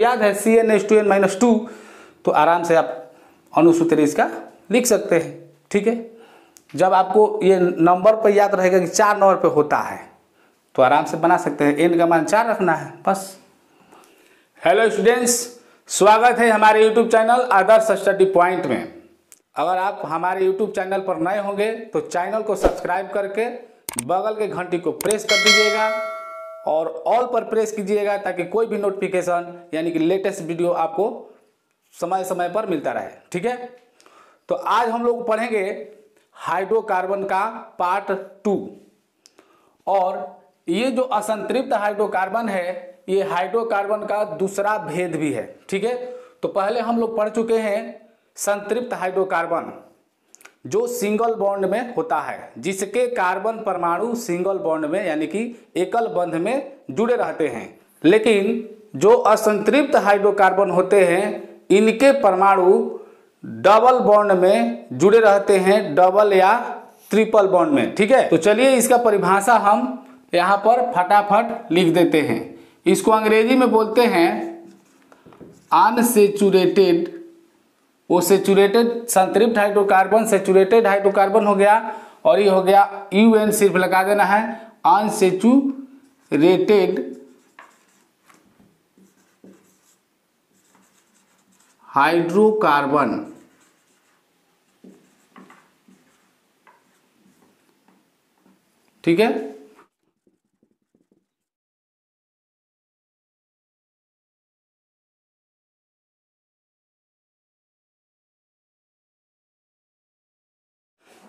याद है CnH2n-2, तो आराम से आप अणुसूत्र इसका लिख सकते हैं। ठीक है, जब आपको ये नंबर पर याद रहेगा कि 4 नंबर पे होता है तो आराम से बना सकते हैं। n का मान 4 रखना है बस। हेलो स्टूडेंट्स, स्वागत है हमारे यूट्यूब चैनल आदर्श स्टडी पॉइंट में। अगर आप हमारे यूट्यूब चैनल पर नए होंगे तो चैनल को सब्सक्राइब करके बगल के घंटी को प्रेस कर दीजिएगा और ऑल पर प्रेस कीजिएगा ताकि कोई भी नोटिफिकेशन यानी कि लेटेस्ट वीडियो आपको समय समय पर मिलता रहे। ठीक है, तो आज हम लोग पढ़ेंगे हाइड्रोकार्बन का पार्ट 2। और ये जो असंतृप्त हाइड्रोकार्बन है ये हाइड्रोकार्बन का दूसरा भेद भी है। ठीक है, तो पहले हम लोग पढ़ चुके हैं संतृप्त हाइड्रोकार्बन जो सिंगल बॉन्ड में होता है, जिसके कार्बन परमाणु सिंगल बॉन्ड में यानी कि एकल बंध में जुड़े रहते हैं। लेकिन जो असंतृप्त हाइड्रोकार्बन होते हैं इनके परमाणु डबल बॉन्ड में जुड़े रहते हैं, डबल या ट्रिपल बॉन्ड में। ठीक है, तो चलिए इसका परिभाषा हम यहाँ पर फटाफट लिख देते हैं। इसको अंग्रेजी में बोलते हैं अनसेचुरेटेड। वो सेचुरेटेड संतृप्त हाइड्रोकार्बन सेचुरेटेड हाइड्रोकार्बन हो गया, और ये हो गया UN सिर्फ लगा देना है, अनसेचुरेटेड हाइड्रोकार्बन। ठीक है,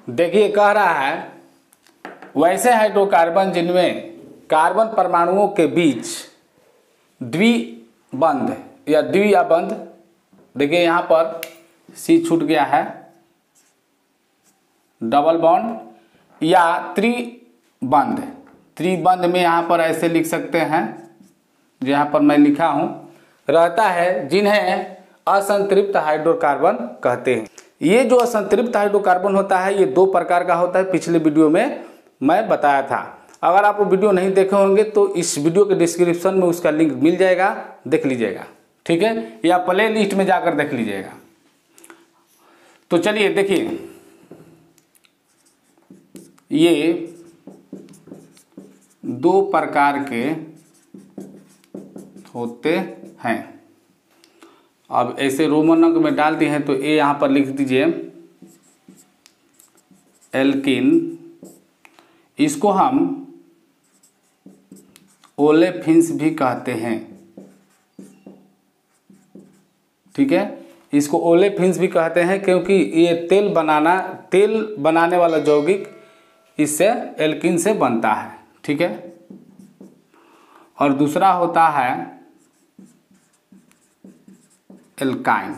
देखिए कह रहा है वैसे हाइड्रोकार्बन जिनमें कार्बन परमाणुओं के बीच द्विबंध या द्विया बंध, देखिए यहाँ पर C छूट गया है, डबल बॉन्ड या त्रिबंध। त्रिबंध में यहाँ पर ऐसे लिख सकते हैं जो यहाँ पर मैं लिखा हूँ, रहता है, जिन्हें असंतृप्त हाइड्रोकार्बन कहते हैं। ये जो असंतृप्त हाइड्रोकार्बन होता है ये 2 प्रकार का होता है, पिछले वीडियो में मैं बताया था। अगर आप वो वीडियो नहीं देखे होंगे तो इस वीडियो के डिस्क्रिप्शन में उसका लिंक मिल जाएगा, देख लीजिएगा। ठीक है, या प्ले लिस्ट में जाकर देख लीजिएगा। तो चलिए देखिए, ये 2 प्रकार के होते हैं। अब ऐसे रोमन अंक में डाल दिए हैं तो ये यहाँ पर लिख दीजिए एल्किन। इसको हम ओलेफिन्स भी कहते हैं। ठीक है, इसको ओलेफिन्स भी कहते हैं क्योंकि ये तेल बनाने वाला यौगिक इससे एल्किन से बनता है। ठीक है, और दूसरा होता है एल्काइन।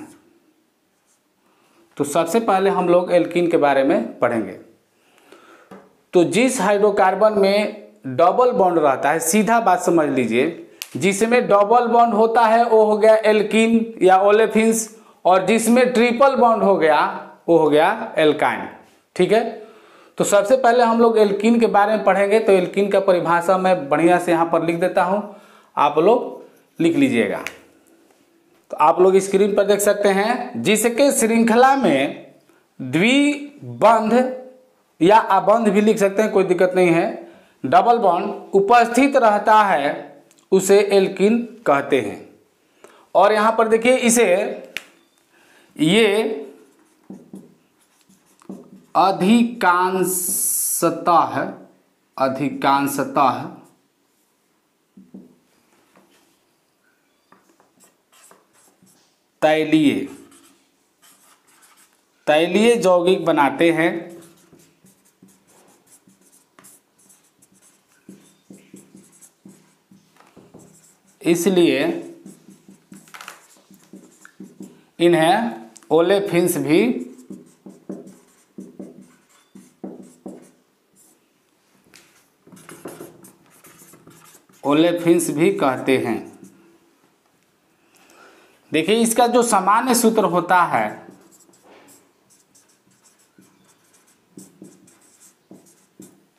तो सबसे पहले हम लोग एल्कीन के बारे में पढ़ेंगे। तो जिस हाइड्रोकार्बन में डबल बॉन्ड रहता है, सीधा बात समझ लीजिए, जिसमें डबल बॉन्ड होता है वो हो गया एल्कीन या ओलेफिन्स, और जिसमें ट्रिपल बॉन्ड हो गया वो हो गया एल्काइन। ठीक है, तो सबसे पहले हम लोग एल्कीन के बारे में पढ़ेंगे। तो एल्कीन का परिभाषा मैं बढ़िया से यहाँ पर लिख देता हूँ, आप लोग लिख लीजिएगा। तो आप लोग स्क्रीन पर देख सकते हैं, जिसके श्रृंखला में द्विबंध या अबंध भी लिख सकते हैं, कोई दिक्कत नहीं है, डबल बॉन्ड उपस्थित रहता है उसे एल्कीन कहते हैं। और यहां पर देखिए इसे ये अधिकांशतः तैलीय यौगिक बनाते हैं। इसलिए इन्हें ओलेफिन्स भी कहते हैं। देखिए इसका जो सामान्य सूत्र होता है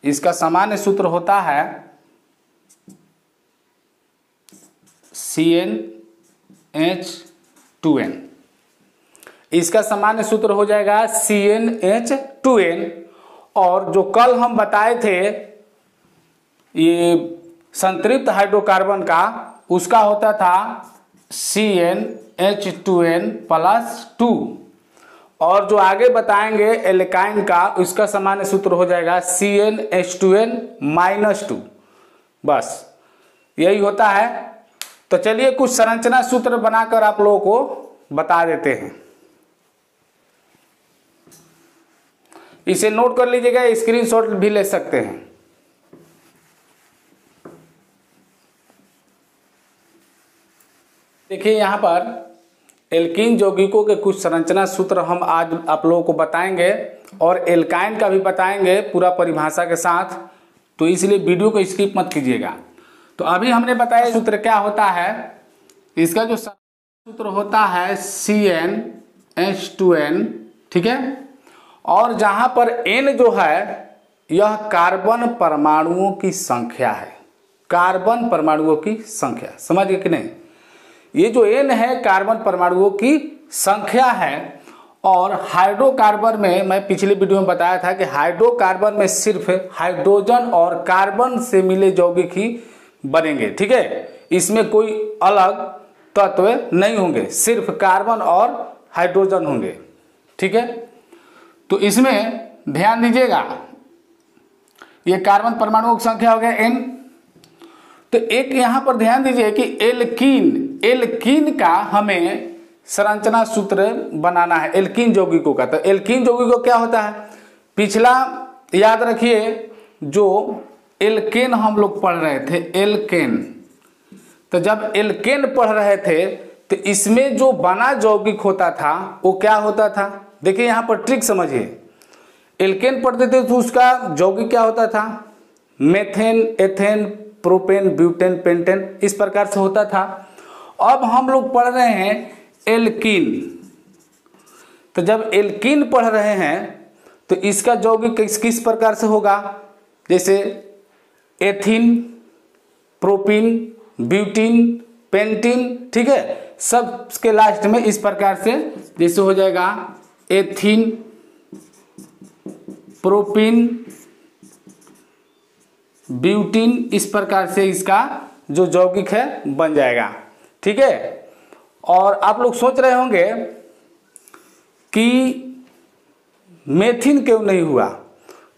इसका सामान्य सूत्र होता है CN CnH2n। इसका सामान्य सूत्र हो जाएगा CnH2n। और जो कल हम बताए थे ये संतृप्त हाइड्रोकार्बन का, उसका होता था CnH2n+2। और जो आगे बताएंगे एल्काइन का, उसका सामान्य सूत्र हो जाएगा CnH2n-2। बस यही होता है। तो चलिए कुछ संरचना सूत्र बनाकर आप लोगों को बता देते हैं। इसे नोट कर लीजिएगा, स्क्रीनशॉट भी ले सकते हैं। देखिए यहाँ पर एल्कीन यौगिकों के कुछ संरचना सूत्र हम आज आप लोगों को बताएंगे और एल्काइन का भी बताएंगे पूरा परिभाषा के साथ, तो इसलिए वीडियो को स्किप मत कीजिएगा। तो अभी हमने बताया सूत्र क्या होता है। इसका जो सूत्र होता है CnH2n, ठीक है। और जहां पर n जो है यह कार्बन परमाणुओं की संख्या है, कार्बन परमाणुओं की संख्या, समझ गए कि नहीं। ये जो n है कार्बन परमाणुओं की संख्या है। और हाइड्रोकार्बन में मैं पिछले वीडियो में बताया था कि हाइड्रोकार्बन में सिर्फ हाइड्रोजन और कार्बन से मिले यौगिक ही बनेंगे, ठीक है। इसमें कोई अलग तत्व नहीं होंगे, सिर्फ कार्बन और हाइड्रोजन होंगे, ठीक है। तो इसमें ध्यान दीजिएगा, ये कार्बन परमाणुओं की संख्या हो गया n। तो एक यहां पर ध्यान दीजिए कि एल्कीन का हमें संरचना सूत्र बनाना है, एल्कीन यौगिकों का। तो एल्कीन यौगिकों क्या होता है, पिछला याद रखिए जो एल्केन हम लोग पढ़ रहे थे, एल्केन। तो जब एल्केन पढ़ रहे थे तो इसमें जो बना यौगिक होता था वो क्या होता था। देखिए यहाँ पर ट्रिक समझिए, एल्केन पढ़ते थे तो उसका यौगिक क्या होता था, methane, ethane, propane, butane, pentane, इस प्रकार से होता था। अब हम लोग पढ़ रहे हैं एल्कीन। तो जब एल्कीन पढ़ रहे हैं तो इसका यौगिक किस प्रकार से होगा, जैसे एथीन, प्रोपीन, ब्यूटीन, पेंटीन, ठीक है। सब के लास्ट में इस प्रकार से जैसे हो जाएगा एथीन, प्रोपीन, ब्यूटीन, इस प्रकार से इसका जो यौगिक है बन जाएगा, ठीक है। और आप लोग सोच रहे होंगे कि मेथिन क्यों नहीं हुआ।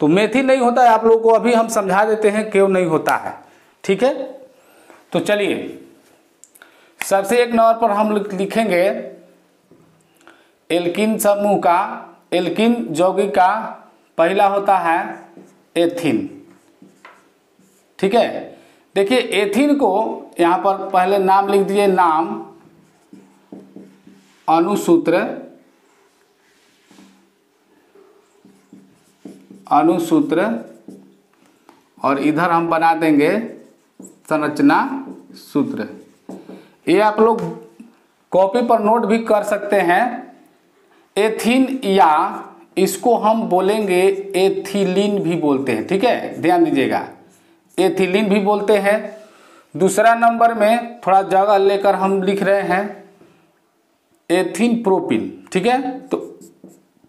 तो मेथिन नहीं होता है, आप लोगों को अभी हम समझा देते हैं क्यों नहीं होता है, ठीक है। तो चलिए सबसे एक नंबर पर हम लिखेंगे एल्कीन समूह का, एल्कीन यौगिक का पहला होता है एथीन, ठीक है। देखिए एथीन को यहां पर पहले नाम लिख दीजिए, नाम, अणुसूत्र, और इधर हम बना देंगे संरचना सूत्र। ये आप लोग कॉपी पर नोट भी कर सकते हैं। एथीन, या इसको हम बोलेंगे एथिलीन भी बोलते हैं, ठीक है, ध्यान दीजिएगा, एथिलीन भी बोलते हैं। दूसरा नंबर में थोड़ा जगह लेकर हम लिख रहे हैं एथीन प्रोपिन, ठीक है। तो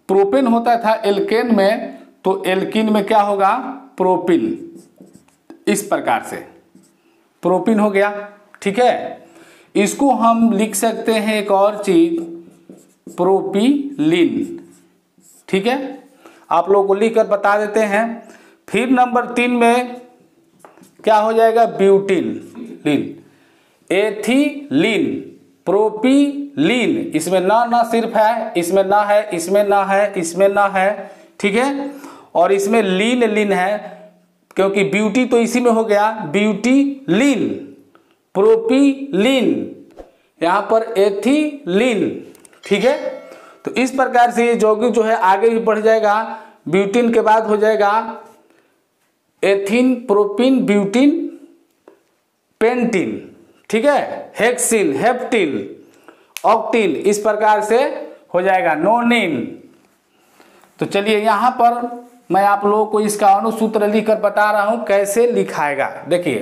प्रोपिन होता था एल्केन में, तो एल्कीन में क्या होगा, प्रोपिन, इस प्रकार से प्रोपिन हो गया, ठीक है। इसको हम लिख सकते हैं एक और चीज, प्रोपिलीन, ठीक है। आप लोगों को लिखकर बता देते हैं। फिर नंबर 3 में क्या हो जाएगा, ब्यूटिलीन, एथिलीन, प्रोपिलीन, इसमें ना सिर्फ है, इसमें ना है, इसमें ना है, इसमें ना है, ठीक है। और इसमें लीन है, क्योंकि ब्यूटी तो इसी में हो गया, ब्यूटिलीन, प्रोपिलीन, यहां पर एथिलीन, ठीक है। तो इस प्रकार से ये यौगिक जो है आगे भी बढ़ जाएगा। ब्यूटीन के बाद हो जाएगा एथीन, प्रोपिन, ब्यूटीन, पेंटीन, ठीक है, हेक्सिन, हेप्टिन, ऑक्टीन, इस प्रकार से हो जाएगा नोनिन। तो चलिए यहां पर मैं आप लोगों को इसका अणुसूत्र लिखकर बता रहा हूं कैसे लिखाएगा। देखिए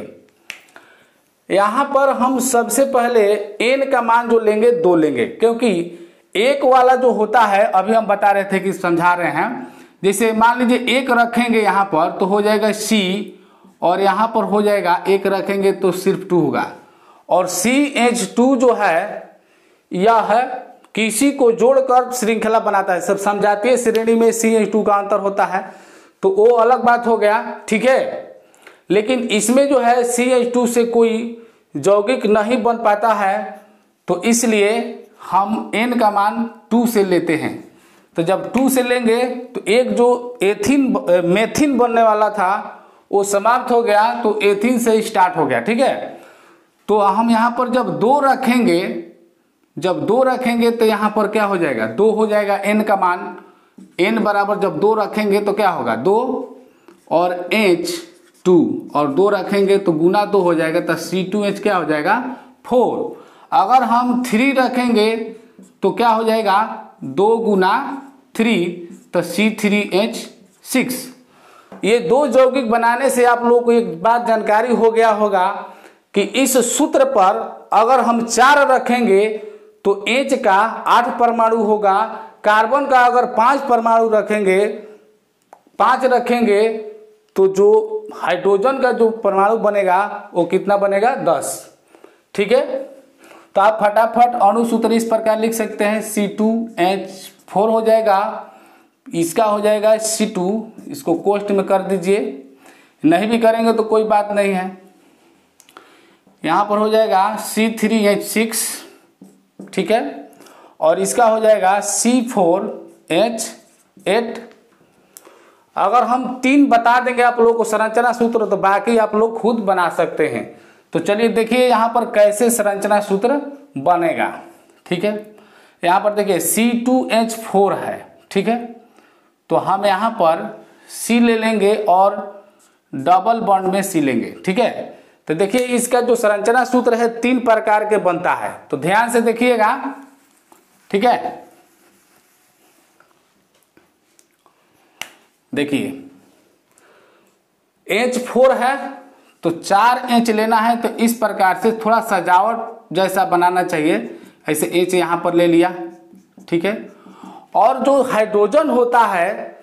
यहाँ पर हम सबसे पहले n का मान जो लेंगे 2 लेंगे, क्योंकि एक वाला जो होता है अभी हम बता रहे थे कि समझा रहे हैं, जैसे मान लीजिए 1 रखेंगे यहाँ पर तो हो जाएगा C, और यहाँ पर हो जाएगा 1 रखेंगे तो सिर्फ 2 होगा। और CH2 जो है यह है किसी को जोड़कर श्रृंखला बनाता है। सब समझातीय श्रेणी में CH2 का अंतर होता है तो वो अलग बात हो गया, ठीक है। लेकिन इसमें जो है CH2 से कोई यौगिक नहीं बन पाता है, तो इसलिए हम N का मान 2 से लेते हैं। तो जब 2 से लेंगे तो एक जो मेथिन बनने वाला था वो समाप्त हो गया, तो एथिन से स्टार्ट हो गया, ठीक है। तो हम यहाँ पर जब 2 रखेंगे तो यहाँ पर क्या हो जाएगा, 2 हो जाएगा N का मान। N बराबर जब 2 रखेंगे तो क्या होगा, 2 और H2, और 2 रखेंगे तो गुना 2 हो जाएगा, तो C2H क्या हो जाएगा 4। अगर हम 3 रखेंगे तो क्या हो जाएगा 2 गुना 3, तो C3H6। ये 2 यौगिक बनाने से आप लोगों को एक बात जानकारी हो गया होगा कि इस सूत्र पर अगर हम 4 रखेंगे तो H का 8 परमाणु होगा, कार्बन का अगर 5 परमाणु रखेंगे 5 रखेंगे तो जो हाइड्रोजन का जो परमाणु बनेगा वो कितना बनेगा 10, ठीक है। तो आप फटाफट अणु सूत्र इस प्रकार लिख सकते हैं, C2H4 हो जाएगा, इसका हो जाएगा C2, इसको कोष्ठ में कर दीजिए, नहीं भी करेंगे तो कोई बात नहीं है। यहाँ पर हो जाएगा C3H6, ठीक है, और इसका हो जाएगा C4H8। अगर हम 3 बता देंगे आप लोगों को संरचना सूत्र, तो बाकी आप लोग खुद बना सकते हैं। तो चलिए देखिए यहाँ पर कैसे संरचना सूत्र बनेगा, ठीक है। यहाँ पर देखिए C2H4 है, ठीक है, तो हम यहाँ पर C ले लेंगे और डबल बॉन्ड में C लेंगे, ठीक है। तो देखिए इसका जो संरचना सूत्र है 3 प्रकार के बनता है, तो ध्यान से देखिएगा, ठीक है। देखिए H4 है तो 4 H लेना है, तो इस प्रकार से थोड़ा सजावट जैसा बनाना चाहिए, ऐसे H यहाँ पर ले लिया, ठीक है। और जो हाइड्रोजन होता है,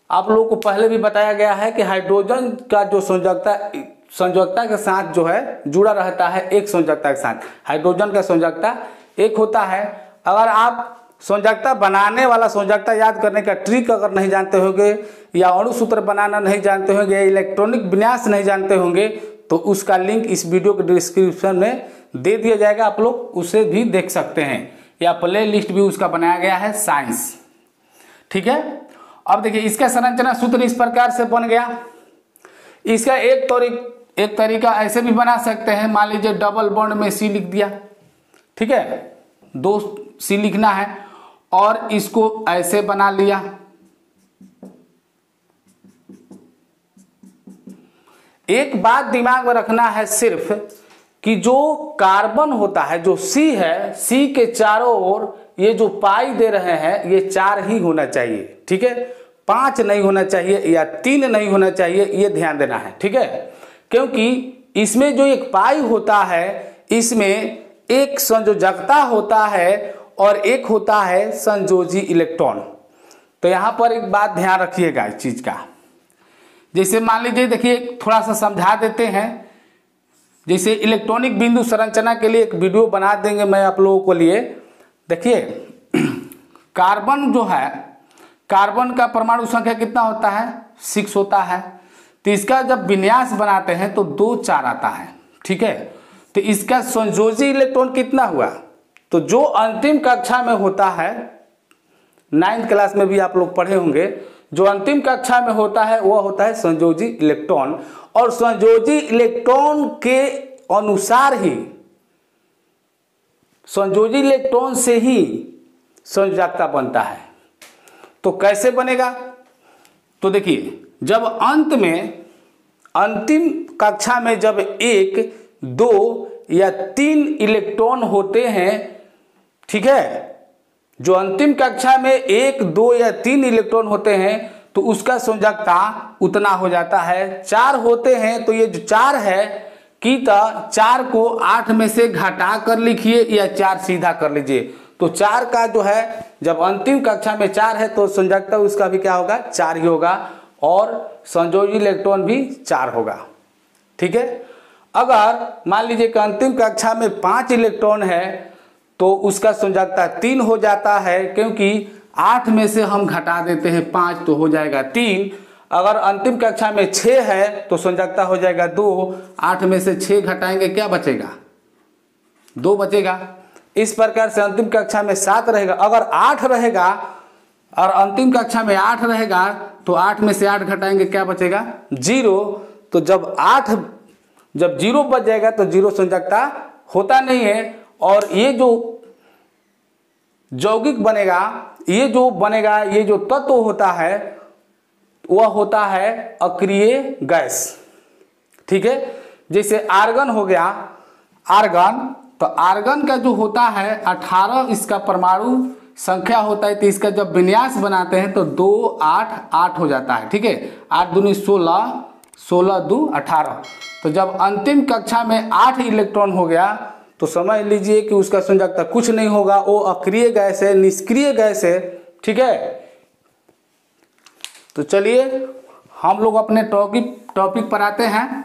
आप लोगों को पहले भी बताया गया है कि हाइड्रोजन का जो संयोजकता के साथ जो है जुड़ा रहता है, एक संयोजकता के साथ हाइड्रोजन का संयोजकता एक होता है। अगर आप संयोजकता बनाने वाला संयोजकता याद करने का ट्रिक अगर नहीं जानते होंगे, या अणु सूत्र बनाना नहीं जानते होंगे, इलेक्ट्रॉनिक विन्यास नहीं जानते होंगे, तो उसका लिंक इस वीडियो के डिस्क्रिप्शन में दे दिया जाएगा, आप लोग उसे भी देख सकते हैं, या प्ले लिस्ट भी उसका बनाया गया है साइंस, ठीक है। अब देखिए इसका संरचना सूत्र इस प्रकार से बन गया। इसका एक तरीका ऐसे भी बना सकते हैं, मान लीजिए डबल बॉन्ड में C लिख दिया, ठीक है, 2 C लिखना है, और इसको ऐसे बना लिया। एक बात दिमाग में रखना है सिर्फ कि जो कार्बन होता है, जो C है, C के चारों ओर ये जो पाई दे रहे हैं ये 4 ही होना चाहिए, ठीक है, 5 नहीं होना चाहिए या 3 नहीं होना चाहिए, ये ध्यान देना है, ठीक है। क्योंकि इसमें जो एक पाई होता है, इसमें एक संयोजकता होता है और एक होता है संयोजी इलेक्ट्रॉन। तो यहाँ पर एक बात ध्यान रखिएगा इस चीज का। जैसे मान लीजिए, देखिए थोड़ा सा समझा देते हैं, जैसे इलेक्ट्रॉनिक बिंदु संरचना के लिए एक वीडियो बना देंगे मैं आप लोगों को लिए। देखिए कार्बन जो है, कार्बन का परमाणु संख्या कितना होता है 6 होता है, तो इसका जब विन्यास बनाते हैं तो 2 4 आता है, ठीक है। तो इसका संयोजी इलेक्ट्रॉन कितना हुआ, तो जो अंतिम कक्षा में होता है, 9th क्लास में भी आप लोग पढ़े होंगे, जो अंतिम कक्षा में होता है वह होता है संयोजी इलेक्ट्रॉन, और संयोजी इलेक्ट्रॉन के अनुसार ही, संयोजी इलेक्ट्रॉन से ही संयोजकता बनता है। तो कैसे बनेगा, तो देखिए जब अंतिम कक्षा में जब 1 2 या 3 इलेक्ट्रॉन होते हैं, ठीक है, जो अंतिम कक्षा में 1 2 या 3 इलेक्ट्रॉन होते हैं तो उसका संयोजकता उतना हो जाता है। 4 होते हैं तो ये जो 4 है कि 4 को 8 में से घटा कर लिखिए या 4 सीधा कर लीजिए। तो 4 का जो है जब अंतिम कक्षा में 4 है तो संयोजकता उसका भी क्या होगा, 4 ही होगा और संयोजी इलेक्ट्रॉन भी 4 होगा। ठीक है। अगर मान लीजिए कि अंतिम कक्षा में 5 इलेक्ट्रॉन है तो उसका संयोजकता 3 हो जाता है, क्योंकि 8 में से हम घटा देते हैं 5 तो हो जाएगा 3। अगर अंतिम कक्षा में 6 है तो संयोजकता हो जाएगा 2। 8 में से 6 घटाएंगे क्या बचेगा, 2 बचेगा। इस प्रकार से अंतिम कक्षा में 7 रहेगा। अगर 8 रहेगा और अंतिम कक्षा में 8 रहेगा तो 8 में से 8 घटाएंगे क्या बचेगा, 0। तो जब 0 बच जाएगा तो 0 संयोजकता होता नहीं है। और ये जो यौगिक बनेगा, ये जो तत्व होता है वह होता है अक्रिय गैस। ठीक है। जैसे आर्गन हो गया, आर्गन, तो आर्गन का जो होता है 18 इसका परमाणु संख्या होता है। तो इसका जब विन्यास बनाते हैं तो 2 8 8 हो जाता है। ठीक है। 8 दूनी 16, 16 2 18। तो जब अंतिम कक्षा में 8 इलेक्ट्रॉन हो गया तो समझ लीजिए कि उसका संयोजकता कुछ नहीं होगा, वो अक्रिय गैस है, निष्क्रिय गैस है। ठीक है। तो चलिए हम लोग अपने टॉपिक पर आते हैं।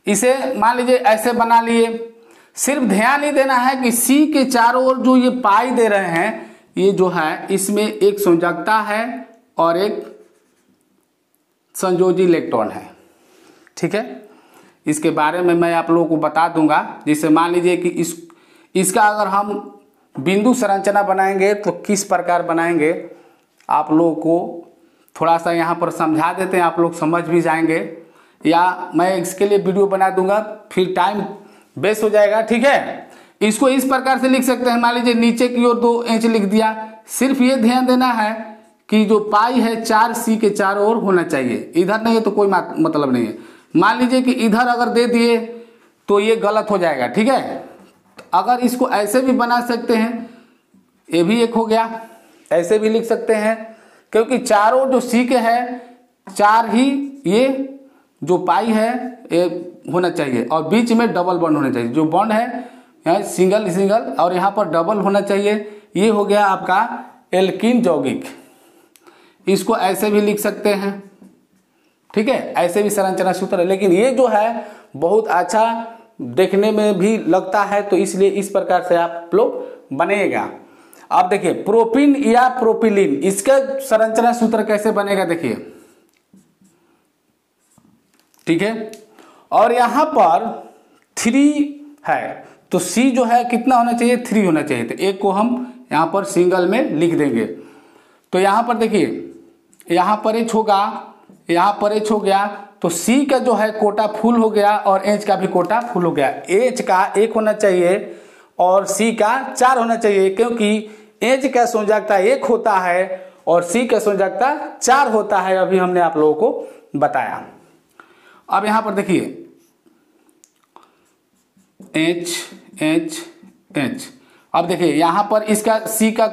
इसे मान लीजिए ऐसे बना लिए। सिर्फ ध्यान ही देना है कि सी के चारों ओर जो ये पाई दे रहे हैं, ये जो है इसमें एक संयोजकता है और एक संयोजी इलेक्ट्रॉन है। ठीक है। इसके बारे में मैं आप लोगों को बता दूंगा। जैसे मान लीजिए कि इसका अगर हम बिंदु संरचना बनाएंगे तो किस प्रकार बनाएंगे, आप लोगों को थोड़ा सा यहाँ पर समझा देते हैं, आप लोग समझ भी जाएंगे, या मैं इसके लिए वीडियो बना दूंगा, फिर टाइम वेस्ट हो जाएगा। ठीक है। इसको इस प्रकार से लिख सकते हैं। मान लीजिए नीचे की ओर 2 इंच लिख दिया। सिर्फ ये ध्यान देना है कि जो पाई है 4 सी के चारों ओर होना चाहिए, इधर नहीं है तो कोई मतलब नहीं है। मान लीजिए कि इधर अगर दे दिए तो ये गलत हो जाएगा। ठीक है। अगर इसको ऐसे भी बना सकते हैं, ये भी एक हो गया, ऐसे भी लिख सकते हैं, क्योंकि चारों जो सी के है 4 ही ये जो पाई है ये होना चाहिए और बीच में डबल बॉन्ड होना चाहिए। जो बॉन्ड है यहाँ सिंगल सिंगल और यहाँ पर डबल होना चाहिए। ये हो गया आपका एल्कीन यौगिक। इसको ऐसे भी लिख सकते हैं। ठीक है। ऐसे भी संरचना सूत्र है, लेकिन ये जो है बहुत अच्छा देखने में भी लगता है, तो इसलिए इस प्रकार से आप लोग बनेगा। अब देखिए प्रोपिन या प्रोपिलीन, इसका संरचना सूत्र कैसे बनेगा देखिए। ठीक है। और यहां पर 3 है तो सी जो है कितना होना चाहिए, 3 होना चाहिए। तो एक को हम यहां पर सिंगल में लिख देंगे। तो यहां पर देखिए, यहां पर एच होगा, यहां पर एच हो गया, तो सी का जो है कोटा फुल हो गया और एच का भी कोटा फुल हो गया। एच का 1 होना चाहिए और सी का 4 होना चाहिए, क्योंकि एच का संयोजकता 1 होता है और सी का संयोजकता 4 होता है। अभी हमने आप लोगों को बताया। अब यहां पर देखिए एच एच एच। अब देखिए यहां पर इसका सी का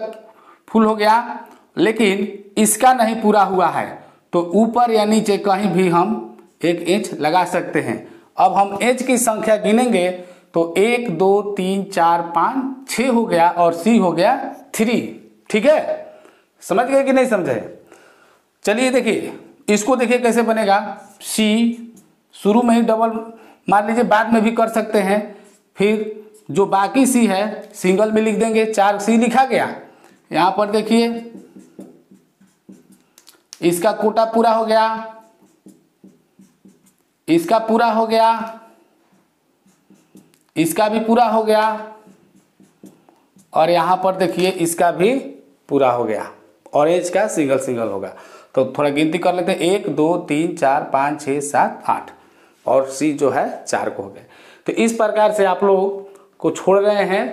फुल हो गया, लेकिन इसका नहीं पूरा हुआ है, तो ऊपर या नीचे कहीं भी हम 1 इंच लगा सकते हैं। अब हम एच की संख्या गिनेंगे तो 1 2 3 4 5 6 हो गया और सी हो गया 3। ठीक है। समझ गए कि नहीं समझे। चलिए देखिए इसको देखिए कैसे बनेगा। सी शुरू में ही डबल मान लीजिए, बाद में भी कर सकते हैं। फिर जो बाकी सी है सिंगल में लिख देंगे। 4 सी लिखा गया। यहां पर देखिए इसका कोटा पूरा हो गया, इसका पूरा हो गया, इसका भी पूरा हो गया और यहां पर देखिए इसका भी पूरा हो गया और एच का सिंगल सिंगल होगा। तो थोड़ा गिनती कर लेते हैं। 1 2 3 4 5 6 7 8 और सी जो है 4 को हो गया। तो इस प्रकार से आप लोग को छोड़ रहे हैं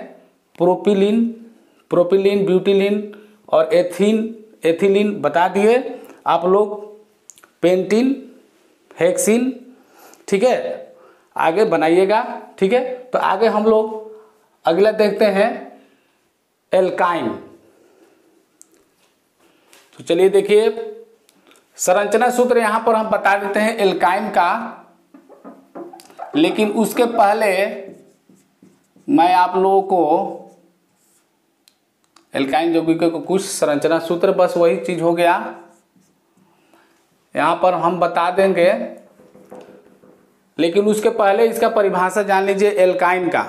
प्रोपिलीन, ब्यूटिलीन और एथिलीन बता दिए आप लोग, पेंटिन, हेक्सिन। ठीक है। आगे बनाइएगा। ठीक है। तो आगे हम लोग अगला देखते हैं एल्काइन। तो चलिए देखिए संरचना सूत्र यहां पर हम बता देते हैं एल्काइन का। लेकिन उसके पहले मैं आप लोगों को एल्काइन यौगिकों को कुछ संरचना सूत्र, बस वही चीज हो गया। यहां पर हम बता देंगे, लेकिन उसके पहले इसका परिभाषा जान लीजिए एल्काइन का।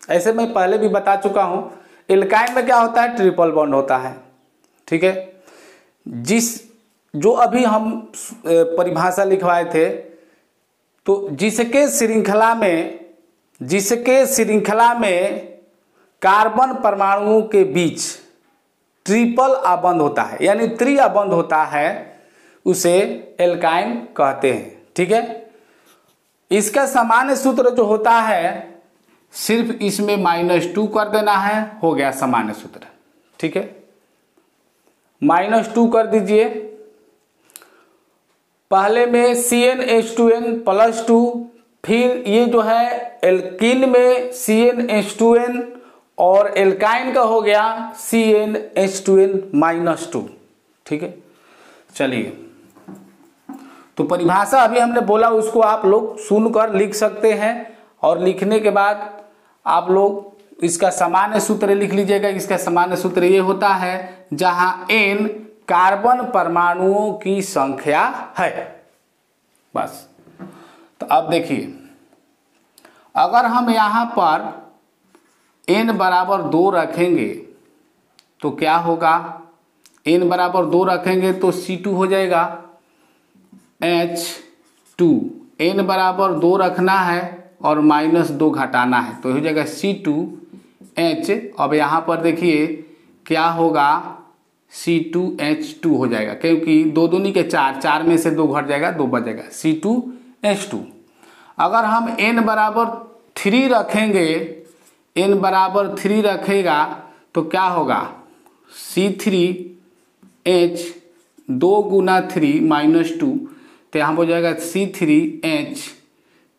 ऐसे मैं पहले भी बता चुका हूं, एल्काइन में क्या होता है, ट्रिपल बॉन्ड होता है। ठीक है, जो अभी हम परिभाषा लिखवाए थे, तो जिसके श्रृंखला में कार्बन परमाणुओं के बीच ट्रिपल आबंध होता है, यानी त्रिआबंध होता है, उसे एल्काइन कहते हैं। ठीक है, इसका सामान्य सूत्र जो होता है, सिर्फ इसमें -2 कर देना है, हो गया सामान्य सूत्र। ठीक है, -2 कर दीजिए। पहले में CnH2n+2, फिर ये जो है एल्कीन में CnH2n, और एल्काइन का हो गया CnH2n-2। ठीक है, चलिए, तो परिभाषा अभी हमने बोला, उसको आप लोग सुनकर लिख सकते हैं, और लिखने के बाद आप लोग इसका सामान्य सूत्र लिख लीजिएगा। इसका सामान्य सूत्र ये होता है जहां n कार्बन परमाणुओं की संख्या है, बस। तो अब देखिए, अगर हम यहां पर n बराबर 2 रखेंगे तो क्या होगा, n बराबर 2 रखेंगे तो C2 हो जाएगा H2, n बराबर 2 रखना है और -2 घटाना है, तो हो जाएगा C2H। अब यहाँ पर देखिए क्या होगा, C2H2 हो जाएगा, क्योंकि 2 दूनी के 4, 4 में से 2 घट जाएगा, 2 बच जाएगा, C2H2। अगर हम n बराबर 3 रखेंगे, n बराबर 3 रखेगा तो क्या होगा, C3H 2 गुना 3 -2, तो यहाँ हो जाएगा C3H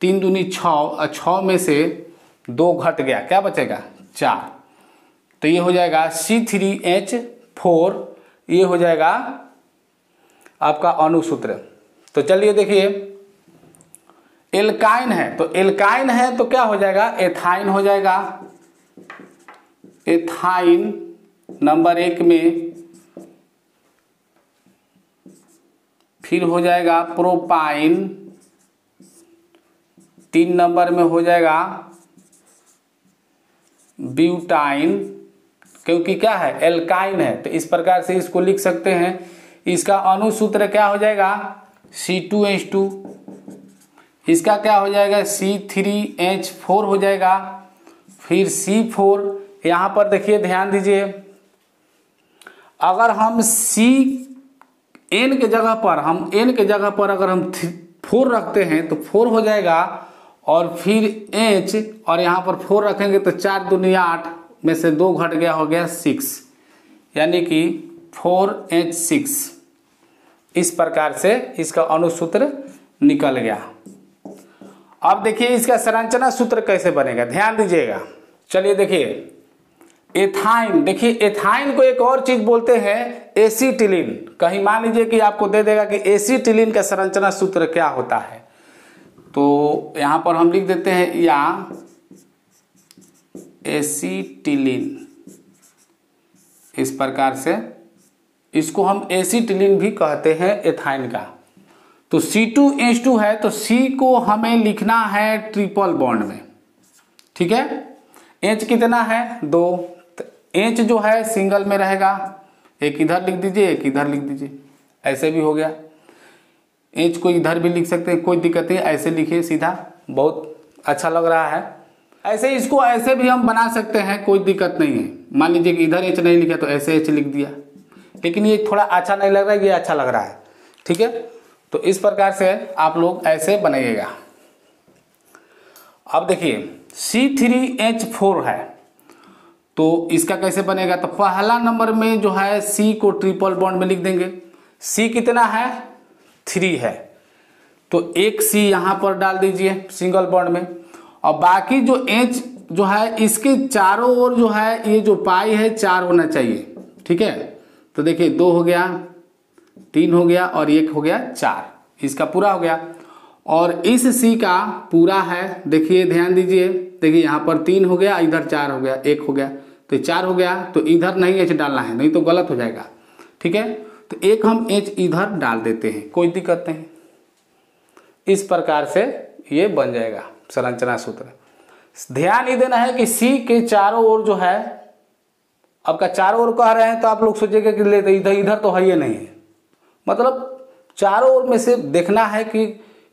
3 दूनी 6, और 6 में से 2 घट गया, क्या बचेगा 4, तो ये हो जाएगा C3H4। ये हो जाएगा आपका अणुसूत्र। तो चलिए देखिए, एल्काइन है, तो एल्काइन है तो क्या हो जाएगा, एथाइन हो जाएगा। एथाइन नंबर 1 में, फिर हो जाएगा प्रोपाइन, 3 नंबर में हो जाएगा ब्यूटाइन, क्योंकि क्या है, एल्काइन है, तो इस प्रकार से इसको लिख सकते हैं। इसका अणुसूत्र क्या हो जाएगा, C2H2, इसका क्या हो जाएगा, C3H4 हो जाएगा, फिर C4। यहाँ पर देखिए, ध्यान दीजिए, अगर हम n के जगह पर अगर हम 4 रखते हैं तो 4 हो जाएगा, और फिर H, और यहाँ पर 4 रखेंगे तो 4 दूनी 8 में से 2 घट गया, हो गया 6, यानी कि 4H6। इस प्रकार से इसका अणुसूत्र निकल गया। अब देखिए इसका संरचना सूत्र कैसे बनेगा, ध्यान दीजिएगा। चलिए देखिए, एथाइन, देखिए एथाइन को एक और चीज बोलते हैं एसीटिलीन। कहीं मान लीजिए कि आपको दे देगा कि एसीटिलीन का संरचना सूत्र क्या होता है, तो यहां पर हम लिख देते हैं या एसीटिलीन, इस प्रकार से इसको हम एसीटिलीन भी कहते हैं एथाइन का। तो C2H2 है, तो C को हमें लिखना है ट्रिपल बॉन्ड में। ठीक है, H कितना है, 2, H जो है सिंगल में रहेगा, एक इधर लिख दीजिए, एक इधर लिख दीजिए, ऐसे भी हो गया। H को इधर भी लिख सकते हैं, कोई दिक्कत नहीं, ऐसे लिखिए सीधा, बहुत अच्छा लग रहा है। ऐसे इसको ऐसे भी हम बना सकते हैं, कोई दिक्कत नहीं है। मान लीजिए कि इधर H नहीं लिखा तो ऐसे H लिख दिया, लेकिन ये थोड़ा अच्छा नहीं लग रहा है, ये अच्छा लग रहा है। ठीक है, तो इस प्रकार से आप लोग ऐसे बनाइएगा। अब देखिए C3H4 है, तो इसका कैसे बनेगा, तो पहला नंबर में जो है C को ट्रिपल बॉन्ड में लिख देंगे। C कितना है, 3 है, तो एक C यहां पर डाल दीजिए सिंगल बॉन्ड में, और बाकी जो H जो है इसके चारों ओर जो है ये जो पाई है 4 होना चाहिए। ठीक है, तो देखिए 2 हो गया, 3 हो गया, और 1 हो गया 4, इसका पूरा हो गया। और इस C का पूरा है, देखिए ध्यान दीजिए, देखिए यहाँ पर 3 हो गया, इधर 4 हो गया, 1 हो गया, तो 4 हो गया, तो इधर नहीं H डालना है, नहीं तो गलत हो जाएगा। ठीक है, तो एक हम H इधर डाल देते हैं, कोई दिक्कत नहीं। इस प्रकार से ये बन जाएगा संरचना सूत्र। ध्यान ये देना है कि C के चारों ओर जो है, आपका चारों ओर कह रहे हैं तो आप लोग सोचेंगे कि ले इधर इधर तो है ये नहीं है, मतलब चारों ओर में से देखना है कि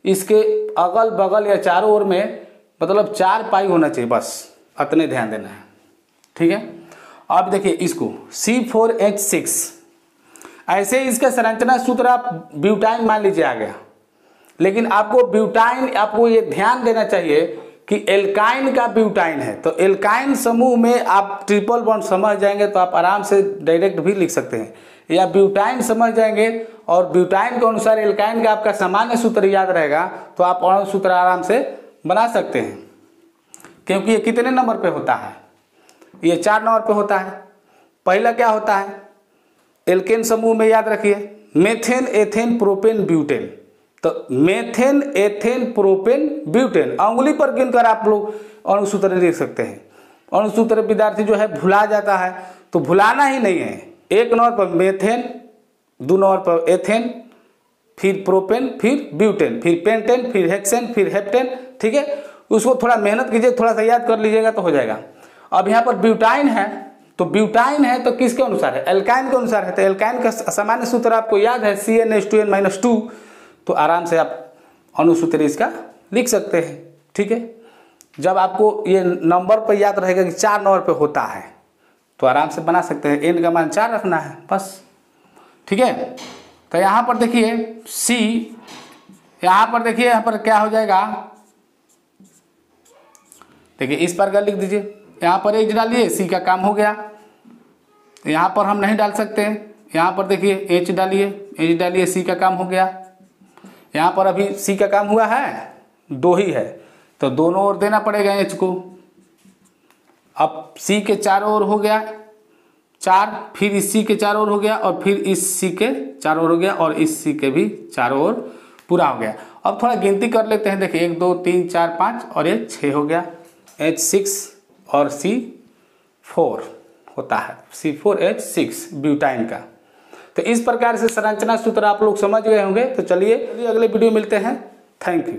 इसके अगल बगल या चारों ओर में मतलब 4 पाई होना चाहिए, बस इतने ध्यान देना है। ठीक है, अब देखिए इसको C4H6, ऐसे इसका संरचना सूत्र आप ब्यूटाइन मान लीजिए आ गया, लेकिन आपको ब्यूटाइन, आपको ये ध्यान देना चाहिए कि एल्काइन का ब्यूटाइन है, तो एल्काइन समूह में आप ट्रिपल बॉन्ड समझ जाएंगे तो आप आराम से डायरेक्ट भी लिख सकते हैं, या ब्यूटाइन समझ जाएंगे और ब्यूटाइन के अनुसार एल्काइन का आपका सामान्य सूत्र याद रहेगा तो आप अणु सूत्र आराम से बना सकते हैं। क्योंकि ये कितने नंबर पे होता है, ये 4 नंबर पे होता है। पहला क्या होता है, एल्केन समूह में याद रखिए मेथेन एथेन प्रोपेन ब्यूटेन, तो मेथेन एथेन प्रोपेन ब्यूटेन अंगुली पर गिनकर आप लोग अणुसूत्र लिख सकते हैं। अणुसूत्र विद्यार्थी जो है भुला जाता है, तो भुलाना ही नहीं है, 1 नंबर पर मेथेन, 2 नंबर पर एथेन, फिर प्रोपेन, फिर ब्यूटेन, फिर पेंटेन, फिर हेक्सेन, फिर हेप्टेन। ठीक है, उसको थोड़ा मेहनत कीजिए, थोड़ा सा याद कर लीजिएगा तो हो जाएगा। अब यहाँ पर ब्यूटाइन है, तो ब्यूटाइन है तो किसके अनुसार है, एल्काइन के अनुसार है, तो एल्काइन का सामान्य सूत्र आपको याद है CnH2n-2, तो आराम से आप अणुसूत्र इसका लिख सकते हैं। ठीक है, जब आपको ये नंबर पर याद रहेगा कि 4 नंबर पे होता है तो आराम से बना सकते हैं, n का मान 4 रखना है बस। ठीक है, तो यहाँ पर देखिए C, यहाँ पर देखिए यहाँ पर क्या हो जाएगा, देखिए इस प्रकार लिख दीजिए, यहाँ पर H डालिए, C का काम हो गया। यहाँ पर हम नहीं डाल सकते, यहाँ पर देखिए H डालिए, C का काम हो गया। यहाँ पर अभी C का काम हुआ है, 2 ही है, तो दोनों ओर देना पड़ेगा H को। अब C के चारों ओर हो गया 4, फिर इस C के चारों ओर हो गया, और फिर इस C के चारों ओर हो गया, और इस C के भी चारों ओर पूरा हो गया। अब थोड़ा गिनती कर लेते हैं, देखिए 1 2 3 4 5 और ये 6 हो गया, H6 और C4 होता है, C4H6 ब्यूटाइन का। तो इस प्रकार से संरचना सूत्र आप लोग समझ गए होंगे। तो चलिए अगले वीडियो मिलते हैं, थैंक यू।